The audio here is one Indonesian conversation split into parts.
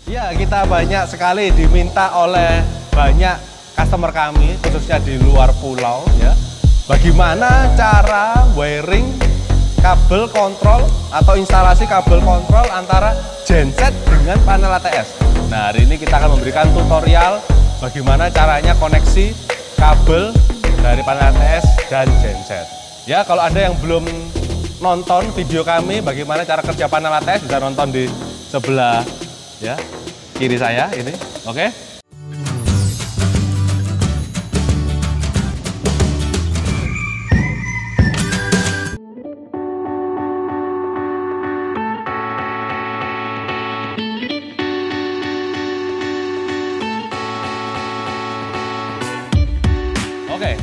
Ya, kita banyak sekali diminta oleh banyak customer kami, khususnya di luar pulau ya. Bagaimana cara wiring kabel kontrol atau instalasi kabel kontrol antara genset dengan panel ATS. Nah, hari ini kita akan memberikan tutorial bagaimana caranya koneksi kabel dari panel ATS dan genset. Ya, kalau Anda yang belum nonton video kami bagaimana cara kerja panel ATS, bisa nonton di sebelah ya kiri saya ini, oke? Oke,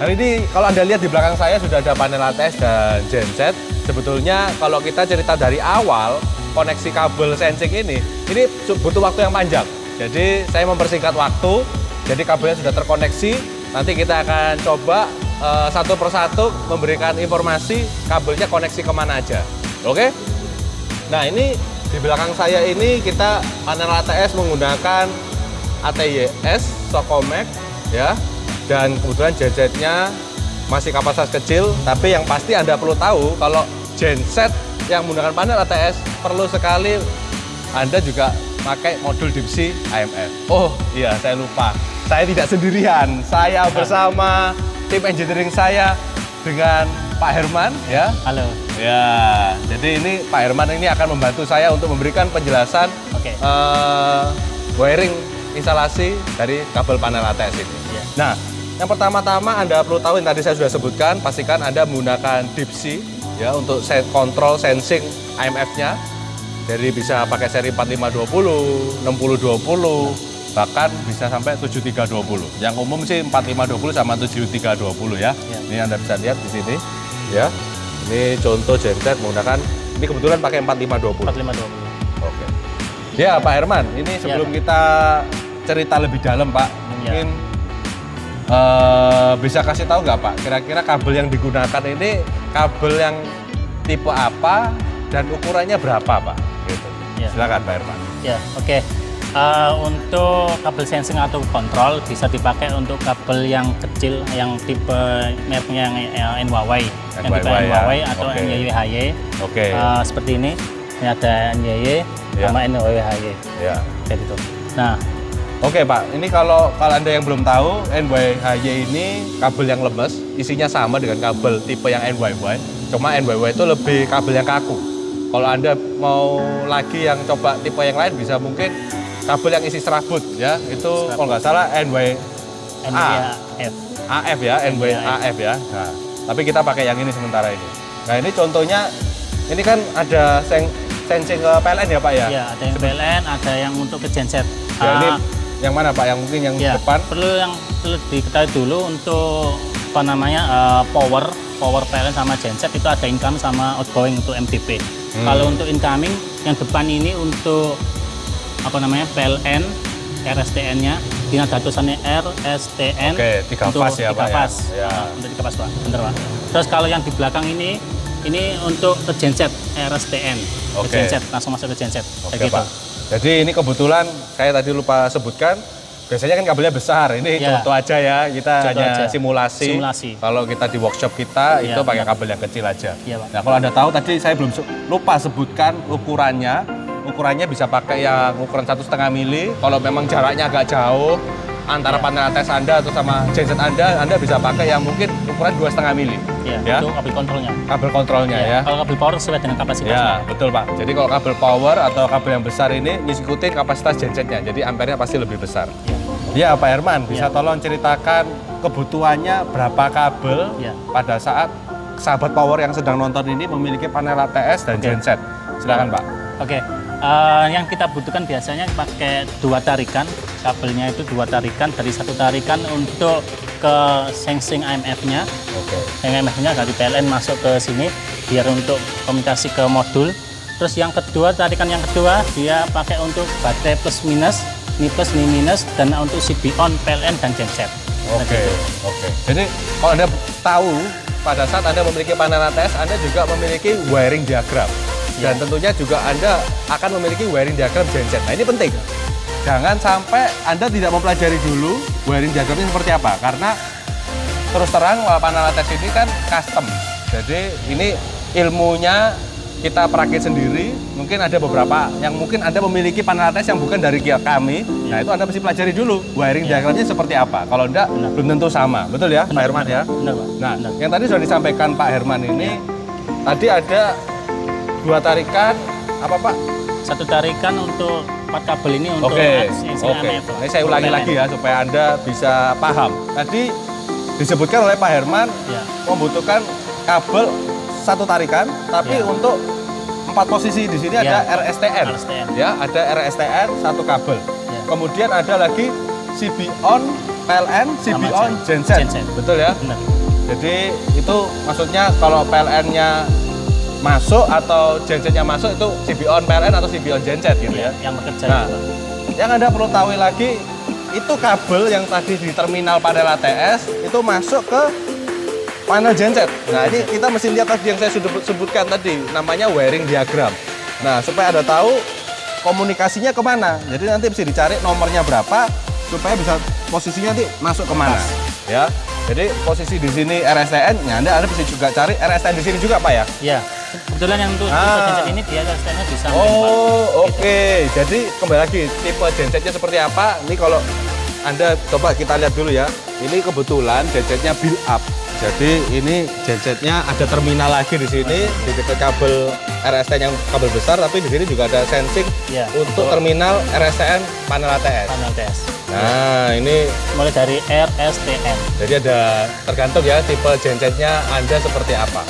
hari ini kalau Anda lihat di belakang saya sudah ada panel ATS dan genset. Sebetulnya kalau kita cerita dari awal, koneksi kabel sensing ini butuh waktu yang panjang. Jadi saya mempersingkat waktu, jadi kabelnya sudah terkoneksi. Nanti kita akan coba satu persatu memberikan informasi kabelnya koneksi kemana aja. Oke? Nah, ini di belakang saya ini kita panel ATS menggunakan ATYS Socomax ya. Dan kebetulan gensetnya masih kapasitas kecil, tapi yang pasti Anda perlu tahu kalau genset yang menggunakan panel ATS perlu sekali Anda juga pakai modul DIPSI AMF. Oh iya, saya lupa. Saya tidak sendirian. Saya bersama tim engineering saya dengan Pak Herman ya. Halo. Ya, jadi ini Pak Herman ini akan membantu saya untuk memberikan penjelasan wiring instalasi dari kabel panel ATS ini. Ya. Nah, yang pertama-tama Anda perlu tahu yang tadi saya sudah sebutkan, pastikan Anda menggunakan DIPSI ya untuk kontrol sensing AMF-nya. Jadi bisa pakai seri 4520, 6020, bahkan bisa sampai 7320. Yang umum sih 4520 sama 7320 ya. Ini Anda bisa lihat di sini ya. Ini contoh genset menggunakan, ini kebetulan pakai 4520. 4520. Oke. Ya Pak Herman, ini sebelum kita cerita lebih dalam Pak, mungkin bisa kasih tahu nggak Pak, kira-kira kabel yang digunakan ini kabel yang tipe apa dan ukurannya berapa Pak? Gitu. Ya. Silakan Pak Herman. Ya, oke. Untuk kabel sensing atau kontrol bisa dipakai untuk kabel yang kecil, yang tipe mereknya yang NYY, yang tipe NYY atau NYY-HY. Oke. Seperti ini ada NYY sama NYY-HY. Ya. Kayak gitu. Nah. Oke Pak, ini kalau Anda yang belum tahu, NYY ini kabel yang lemes, isinya sama dengan kabel tipe yang NYY, cuma NYY itu lebih kabel yang kaku. Kalau Anda mau lagi yang coba tipe yang lain, bisa mungkin kabel yang isi serabut ya, itu kalau nggak salah NYAF ya, NYAF ya. Nah, tapi kita pakai yang ini sementara ini. Nah ini contohnya, ini kan ada sensing ke PLN ya Pak ya? Iya, ada yang PLN, ada yang untuk ke genset. Ya, ini yang mana Pak? Yang mungkin yang depan? Perlu diketahui dulu untuk apa namanya power PLN sama genset itu ada incoming sama outgoing untuk MTP. Kalau untuk incoming yang depan ini untuk apa namanya PLN RSTN-nya, dinada tulisannya RSTN. Oke, 3 fas ya Pak ya? Untuk 3 fas Pak, bentar Pak. Terus kalau yang di belakang ini untuk ke genset RSTN. Ke genset, langsung masuk ke genset. Oke Pak. Jadi ini kebetulan saya tadi lupa sebutkan, biasanya kan kabelnya besar, ini contoh aja ya, kita hanya simulasi. Kalau kita di workshop kita itu pakai kabel yang kecil aja. Nah kalau Anda tahu tadi saya belum lupa sebutkan ukurannya bisa pakai yang ukuran 1,5 mili, kalau memang jaraknya agak jauh antara panel ATS Anda atau sama genset Anda bisa pakai yang mungkin ukuran 2,5 mili. Ya, itu kabel kontrolnya. Kabel kontrolnya ya. Kalau kabel power sesuai dengan kapasitas. Ya, betul Pak. Jadi kalau kabel power atau kabel yang besar ini ngikutin kapasitas gensetnya, jadi ampernya pasti lebih besar. Ya, Pak Herman, bisa tolong ceritakan kebutuhannya berapa kabel pada saat sahabat power yang sedang nonton ini memiliki panel ATS dan genset. Silakan Pak. Oke. Yang kita butuhkan biasanya pakai 2 tarikan, kabelnya itu 2 tarikan, dari 1 tarikan untuk ke sensing AMF-nya. AMF-nya dari PLN masuk ke sini biar untuk komunikasi ke modul. Terus yang kedua, tarikan yang kedua dia pakai untuk baterai plus minus, ini plus ini minus, dan untuk CB on PLN dan genset. Oke. Jadi kalau Anda tahu pada saat Anda memiliki panel ATS, Anda juga memiliki wiring diagram. dan tentunya juga Anda akan memiliki wiring diagram genset. Nah ini penting, jangan sampai Anda tidak mempelajari dulu wiring diagramnya seperti apa, karena terus terang panel latex ini kan custom, jadi ini ilmunya kita perakit sendiri. Mungkin ada beberapa yang mungkin Anda memiliki panel latex yang bukan dari kami. Nah itu Anda mesti pelajari dulu wiring diagramnya seperti apa. Kalau enggak, belum tentu sama. Betul ya, Pak Herman ya? Benar, Pak. Nah, yang tadi sudah disampaikan Pak Herman ini, tadi ada 2 tarikan, apa Pak? 1 tarikan untuk 4 kabel ini untuk sensing IMF. Ini saya ulangi lagi ya, supaya Anda bisa paham. Tadi disebutkan oleh Pak Herman, membutuhkan kabel 1 tarikan, tapi untuk 4 posisi di sini ada RSTN. Ya, ada RSTN 1 kabel. Kemudian ada lagi CB-on PLN, CB-on genset. Betul ya? Benar. Jadi itu maksudnya kalau PLN-nya masuk atau gensetnya masuk itu CB-on PLN atau CB-on genset gitu ya. Yang bekerja. Nah, yang Anda perlu tahu lagi, itu kabel yang tadi di terminal panel ATS itu masuk ke panel genset. Nah ini kita mesti lihat tadi yang saya sudah sebutkan tadi, namanya wiring diagram. Nah supaya Anda tahu komunikasinya kemana. Jadi nanti bisa dicari nomornya berapa supaya bisa posisinya nanti masuk kemana. Ya. Jadi posisi di sini RSTN, ya Anda bisa juga cari RSTN di sini juga Pak ya? Iya. Kebetulan yang untuk tipe genset ini dia RSTN-nya bisa. Oh oke. Jadi kembali lagi tipe gensetnya seperti apa? Ini kalau Anda coba kita lihat dulu ya. Ini kebetulan gensetnya build up. Jadi ini gensetnya ada terminal lagi di sini di dekat kabel RSTN yang kabel besar, tapi di sini juga ada sensing untuk terminal RSTN panel ATS. Panel ATS. Nah ini mulai dari RSTN. Jadi ada tergantung ya tipe gensetnya Anda seperti apa.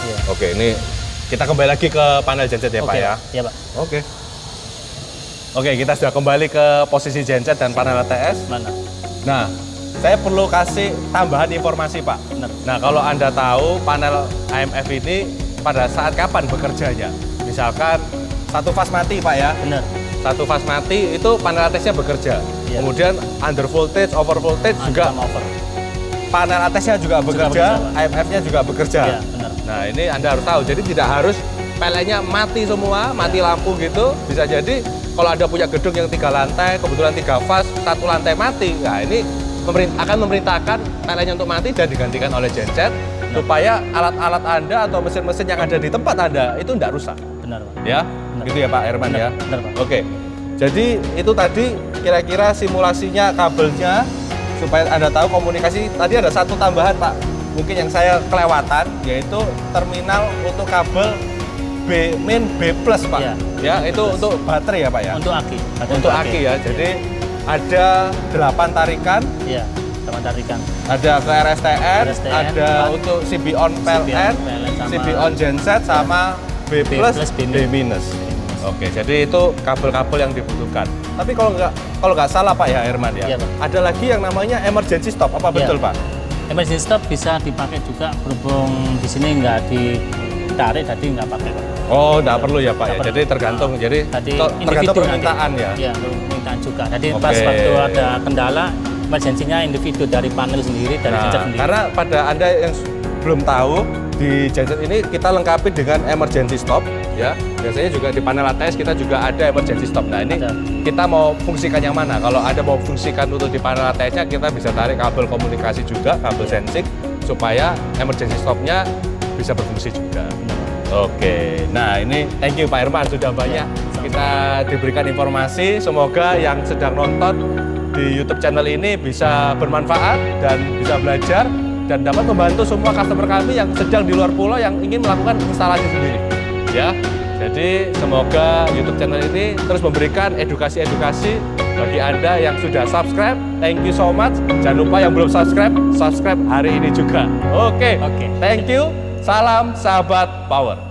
Ya. Oke, ini kita kembali lagi ke panel genset ya Pak ya. Iya Pak. Oke, kita sudah kembali ke posisi genset dan panel ATS. Mana? Nah, saya perlu kasih tambahan informasi Pak. Benar. Nah, kalau Anda tahu panel IMF ini pada saat kapan bekerjanya? Misalkan 1 fase mati Pak ya. Benar. 1 fase mati itu panel ATS-nya bekerja. Ya. Kemudian under voltage, over voltage juga panel ATS-nya juga bekerja, IMF-nya juga bekerja. Ya, benar. Nah, ini Anda harus tahu. Jadi tidak harus PLN-nya mati semua, mati lampu gitu. Bisa jadi kalau Anda punya gedung yang 3 lantai, kebetulan 3 fase, 1 lantai mati. Nah, ini akan memerintahkan PLN-nya untuk mati dan digantikan oleh genset supaya alat-alat Anda atau mesin-mesin yang ada di tempat Anda itu tidak rusak. Benar, Pak. Ya, benar. Gitu ya Pak Herman ya. Benar, Pak. Oke. Jadi itu tadi kira-kira simulasinya kabelnya supaya Anda tahu komunikasi. Tadi ada 1 tambahan Pak, mungkin yang saya kelewatan, yaitu terminal untuk kabel B- Plus Pak. Ya, itu untuk baterai ya Pak ya. Untuk aki. Untuk aki ya. Jadi ada 8 tarikan. Iya, 8 tarikan. Ada ke RSTN, ada 4. untuk CB-on PLN, CB-on genset sama B+, B-. Oke, jadi itu kabel-kabel yang dibutuhkan. Tapi kalau nggak salah Pak ya Herman ya, ada lagi yang namanya emergency stop. Apa betul Pak? Emergency stop bisa dipakai juga, berhubung di sini nggak ditarik, jadi nggak pakai Pak. Oh, nggak perlu ya Pak ya. Jadi tergantung, jadi tergantung permintaan ya. Iya, permintaan juga. Jadi pas waktu ada kendala, emergensinya individu dari panel sendiri, dari genset sendiri. Karena pada Anda yang belum tahu, di genset ini kita lengkapi dengan emergency stop ya. Biasanya juga di panel ATS kita juga ada emergency stop. Nah ini kita mau fungsikan yang mana? Kalau Anda mau fungsikan untuk di panel ATS-nya, kita bisa tarik kabel komunikasi juga, kabel sensing, supaya emergency stop-nya bisa berfungsi juga. Oke, nah ini thank you Pak Herman, sudah banyak kita diberikan informasi. Semoga yang sedang nonton di YouTube channel ini bisa bermanfaat dan bisa belajar dan dapat membantu semua customer kami yang sedang di luar pulau yang ingin melakukan instalasi sendiri. Ya, jadi semoga YouTube channel ini terus memberikan edukasi-edukasi bagi Anda yang sudah subscribe. Thank you so much. Jangan lupa yang belum subscribe, subscribe hari ini juga. Oke. Thank you. Salam sahabat power.